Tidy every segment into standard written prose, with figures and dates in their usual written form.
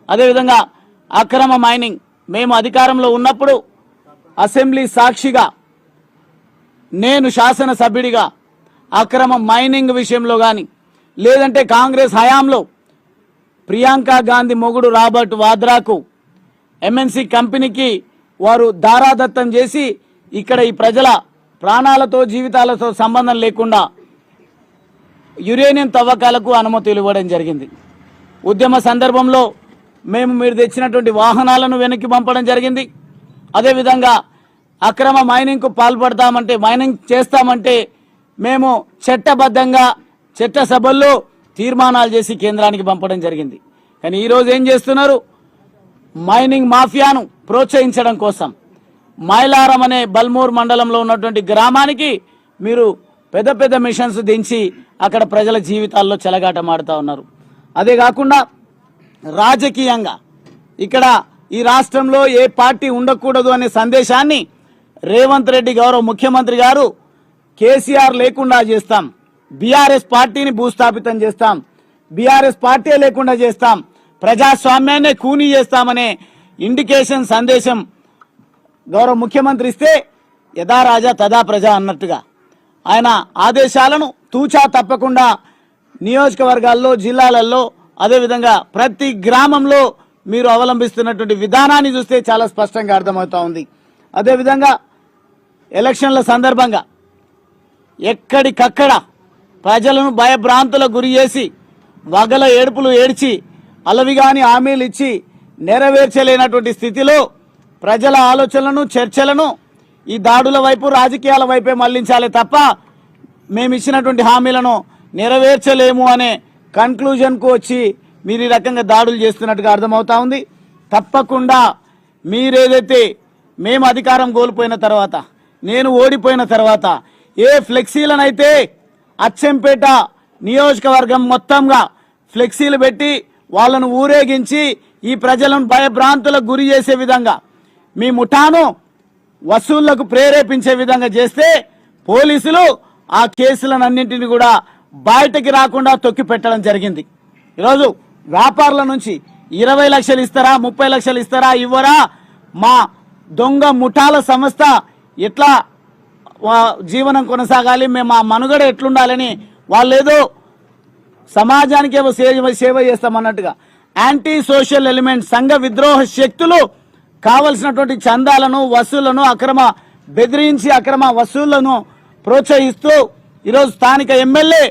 అదేవిధంగా అక్రమ మైనింగ్ మేము అధికారంలో ఉన్నప్పుడు అసెంబ్లీ సాక్షిగా నేను శాసనసభ్యుడిగా అక్రమ మైనింగ్ విషయంలో కానీ లేదంటే కాంగ్రెస్ హయాంలో ప్రియాంక గాంధీ మొగుడు రాబర్ట్ వాద్రాకు ఎంఎన్సి కంపెనీకి వారు దారాదత్తం చేసి ఇక్కడ ఈ ప్రజల ప్రాణాలతో జీవితాలతో సంబంధం లేకుండా యురేనియం తవ్వకాలకు అనుమతులు ఇవ్వడం జరిగింది. ఉద్యమ సందర్భంలో మేము మీరు తెచ్చినటువంటి వాహనాలను వెనక్కి పంపడం జరిగింది. అదేవిధంగా అక్రమ మైనింగ్కు పాల్పడతామంటే మైనింగ్ చేస్తామంటే మేము చట్టబద్ధంగా చట్టసభల్లో తీర్మానాలు చేసి కేంద్రానికి పంపడం జరిగింది. కానీ ఈరోజు ఏం చేస్తున్నారు? మైనింగ్ మాఫియాను ప్రోత్సహించడం కోసం మైలారం అనే బల్మూర్ మండలంలో ఉన్నటువంటి గ్రామానికి మీరు పెద్ద పెద్ద మిషన్స్ దించి అక్కడ ప్రజల జీవితాల్లో చెలగాటమాడుతూ ఉన్నారు. అదే కాకుండా రాజకీయంగా ఇక్కడ ఈ రాష్ట్రంలో ఏ పార్టీ ఉండకూడదు అనే సందేశాన్ని రేవంత్ రెడ్డి గౌరవ ముఖ్యమంత్రి గారు కేసీఆర్ లేకుండా చేస్తాం, బీఆర్ఎస్ పార్టీని భూస్థాపితం చేస్తాం, బీఆర్ఎస్ పార్టీ లేకుండా చేస్తాం, ప్రజాస్వామ్యాన్ని కూనీ చేస్తామనే ఇండికేషన్ సందేశం గౌరవ ముఖ్యమంత్రి ఇస్తే యథా రాజా తదా ప్రజా అన్నట్టుగా ఆయన ఆదేశాలను తూచా తప్పకుండా నియోజకవర్గాల్లో జిల్లాలలో అదేవిధంగా ప్రతి గ్రామంలో మీరు అవలంబిస్తున్నటువంటి విధానాన్ని చూస్తే చాలా స్పష్టంగా అర్థమవుతా ఉంది. అదేవిధంగా ఎలక్షన్ల సందర్భంగా ఎక్కడికక్కడ ప్రజలను భయభ్రాంతులకు గురి చేసి వగల ఏడుపులు ఏడ్చి అలవిగాని హామీలు ఇచ్చి నెరవేర్చలేనటువంటి స్థితిలో ప్రజల ఆలోచనలను చర్చలను ఈ దాడుల వైపు రాజకీయాల వైపే మళ్లించాలి తప్ప మేము ఇచ్చినటువంటి హామీలను నెరవేర్చలేము అనే కన్క్లూజన్కు వచ్చి మీరు ఈ రకంగా దాడులు చేస్తున్నట్టుగా అర్థమవుతా ఉంది. తప్పకుండా మీరేదైతే మేము అధికారం కోల్పోయిన తర్వాత నేను ఓడిపోయిన తర్వాత ఏ ఫ్లెక్సీలనైతే అచ్చంపేట నియోజకవర్గం మొత్తంగా ఫ్లెక్సీలు పెట్టి వాళ్ళను ఊరేగించి ఈ ప్రజలను భయభ్రాంతులకు గురి చేసే విధంగా మీ ముఠాను వసూళ్లకు ప్రేరేపించే విధంగా చేస్తే పోలీసులు ఆ కేసులన్నింటినీ కూడా బయటకి రాకుండా తొక్కి పెట్టడం జరిగింది. ఈరోజు వ్యాపారుల నుంచి 20 లక్షలు ఇస్తారా 30 లక్షలు ఇస్తారా ఇవ్వరా, మా దొంగ ముఠాల సంస్థ ఎట్లా జీవనం కొనసాగాలి, మేము మా మనుగడ ఎట్లుండాలని వాళ్ళేదో సమాజానికి ఏవో సేవ చేస్తామన్నట్టుగా యాంటీ సోషల్ ఎలిమెంట్ సంఘ విద్రోహ శక్తులు కావలసినటువంటి చందాలను వసూళ్లను అక్రమ బెదిరించి అక్రమ వసూళ్లను ప్రోత్సహిస్తూ ఈరోజు స్థానిక ఎమ్మెల్యే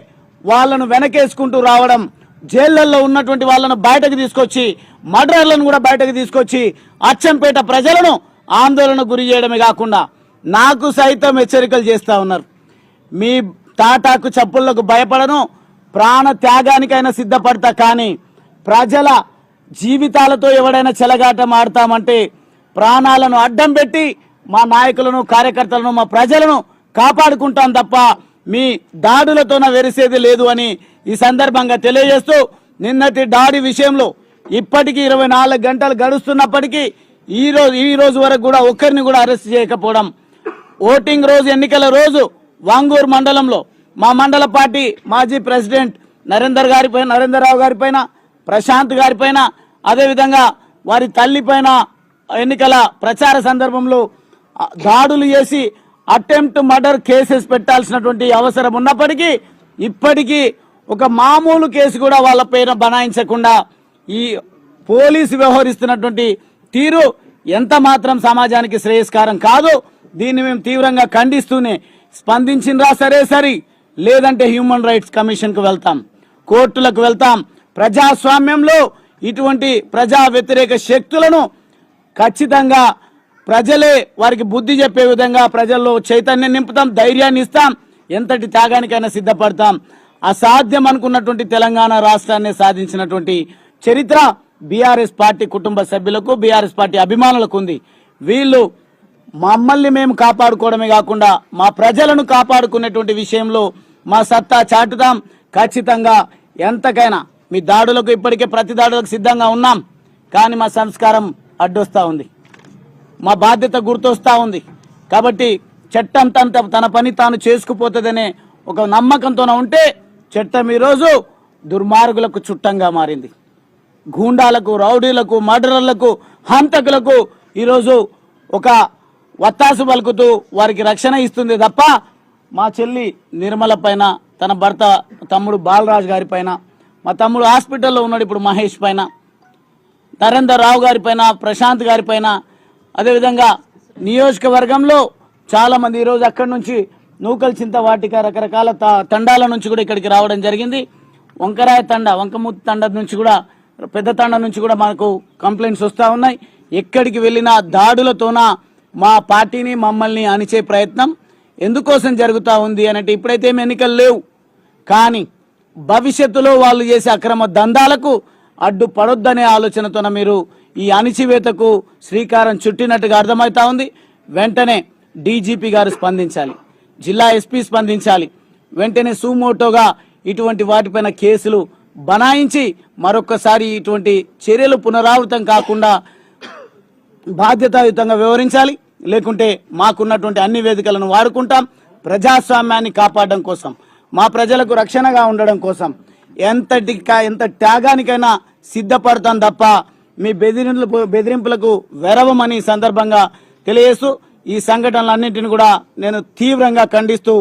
వాళ్ళను వెనకేసుకుంటూ రావడం, జైళ్లలో ఉన్నటువంటి వాళ్ళను బయటకు తీసుకొచ్చి మర్డర్లను కూడా బయటకు తీసుకొచ్చి అచ్చంపేట ప్రజలను ఆందోళన గురి చేయడమే కాకుండా నాకు సైతం హెచ్చరికలు చేస్తూ ఉన్నారు. మీ తాటాకు చప్పుళ్లకు భయపడను, ప్రాణ త్యాగానికైనా సిద్ధపడతా, కానీ ప్రజల జీవితాలతో ఎవడైనా చెలగాటం ఆడతామంటే ప్రాణాలను అడ్డం పెట్టి మా నాయకులను కార్యకర్తలను మా ప్రజలను కాపాడుకుంటాం తప్ప మీ దాడులతోన వెరిసేది లేదు అని ఈ సందర్భంగా తెలియజేస్తూ, నిన్నటి దాడి విషయంలో ఇప్పటికీ 24 గంటలు గడుస్తున్నప్పటికీ ఈ రోజు వరకు కూడా ఒక్కరిని కూడా అరెస్ట్ చేయకపోవడం, ఓటింగ్ రోజు ఎన్నికల రోజు వాంగూరు మండలంలో మా మండల పార్టీ మాజీ ప్రెసిడెంట్ నరేందర్రావు గారి పైన ప్రశాంత్ గారి పైన అదేవిధంగా వారి తల్లి పైన ఎన్నికల ప్రచార సందర్భంలో దాడులు చేసి అటెంప్ట్ మర్డర్ కేసెస్ పెట్టాల్సినటువంటి అవసరం ఉన్నప్పటికీ ఇప్పటికీ ఒక మామూలు కేసు కూడా వాళ్ళ పైన బనాయించకుండా ఈ పోలీసు వ్యవహరిస్తున్నటువంటి తీరు ఎంత మాత్రం సమాజానికి శ్రేయస్కరం కాదు. దీన్ని మేము తీవ్రంగా ఖండిస్తూనే స్పందించినరా సరే లేదంటే హ్యూమన్ రైట్స్ కమిషన్కు వెళ్తాం, కోర్టులకు వెళ్తాం. ప్రజాస్వామ్యంలో ఇటువంటి ప్రజా వ్యతిరేక శక్తులను ఖచ్చితంగా ప్రజలే వారికి బుద్ధి చెప్పే విధంగా ప్రజల్లో చైతన్యం నింపుతాం, ధైర్యాన్ని ఇస్తాం, ఎంతటి త్యాగానికైనా సిద్ధపడతాం. అసాధ్యం అనుకున్నటువంటి తెలంగాణ రాష్ట్రాన్ని సాధించినటువంటి చరిత్ర బీఆర్ఎస్ పార్టీ కుటుంబ సభ్యులకు బీఆర్ఎస్ పార్టీ అభిమానులకు ఉంది. వీళ్ళు మమ్మల్ని మేము కాపాడుకోవడమే కాకుండా మా ప్రజలను కాపాడుకునేటువంటి విషయంలో మా సత్తా చాటుతాం. ఖచ్చితంగా ఎంతకైనా మీ దాడులకు ఇప్పటికే ప్రతి దాడులకు సిద్ధంగా ఉన్నాం, కానీ మా సంస్కారం అడ్డొస్తా ఉంది, మా బాధ్యత గుర్తొస్తా ఉంది. కాబట్టి చట్టం తన పని తాను చేసుకుపోతుందనే ఒక నమ్మకంతోనే ఉంటే చట్టం ఈరోజు దుర్మార్గులకు చుట్టంగా మారింది. గూండాలకు, రౌడీలకు, మర్డరర్లకు, హంతకులకు ఈరోజు ఒక వత్తాసు పలుకుతూ వారికి రక్షణ ఇస్తుంది తప్ప మా చెల్లి నిర్మల పైన, తన భర్త తమ్ముడు బాలరాజు గారి పైన, మా తమ్ముడు హాస్పిటల్లో ఉన్నాడు ఇప్పుడు మహేష్ పైన, నరేందర్ రావు గారి పైన, ప్రశాంత్ గారి పైన, అదేవిధంగా నియోజకవర్గంలో చాలామంది ఈరోజు అక్కడి నుంచి నూకల్ చింత వాటిక రకరకాల తండాల నుంచి కూడా ఇక్కడికి రావడం జరిగింది. వంకరాయ తండ, వంకమూతి తండ నుంచి కూడా, పెద్ద తండ నుంచి కూడా మనకు కంప్లైంట్స్ వస్తూ ఉన్నాయి. ఎక్కడికి వెళ్ళినా దాడులతోన మా పార్టీని, మమ్మల్ని అణిచే ప్రయత్నం ఎందుకోసం జరుగుతూ ఉంది అంటే ఇప్పుడైతే ఏమి ఎన్నికలు లేవు, కానీ భవిష్యత్తులో వాళ్ళు చేసే అక్రమ దందాలకు అడ్డుపడొద్దనే ఆలోచనతోన మీరు ఈ అణిచివేతకు శ్రీకారం చుట్టినట్టుగా అర్థమవుతా ఉంది. వెంటనే డీజీపీ గారు స్పందించాలి, జిల్లా ఎస్పీ స్పందించాలి. వెంటనే సుమోటోగా ఇటువంటి వాటిపైన కేసులు బనాయించి మరొక్కసారి ఇటువంటి చర్యలు పునరావృతం కాకుండా బాధ్యతాయుతంగా వ్యవహరించాలి. లేకుంటే మాకున్నటువంటి అన్ని వేదికలను వాడుకుంటాం. ప్రజాస్వామ్యాన్ని కాపాడడం కోసం, మా ప్రజలకు రక్షణగా ఉండడం కోసం ఎంత త్యాగానికైనా సిద్ధపడతాం తప్ప మీ బెదిరింపులకు వెరవమని సందర్భంగా తెలియజేస్తూ ఈ సంఘటనలన్నింటినీ కూడా నేను తీవ్రంగా ఖండిస్తూ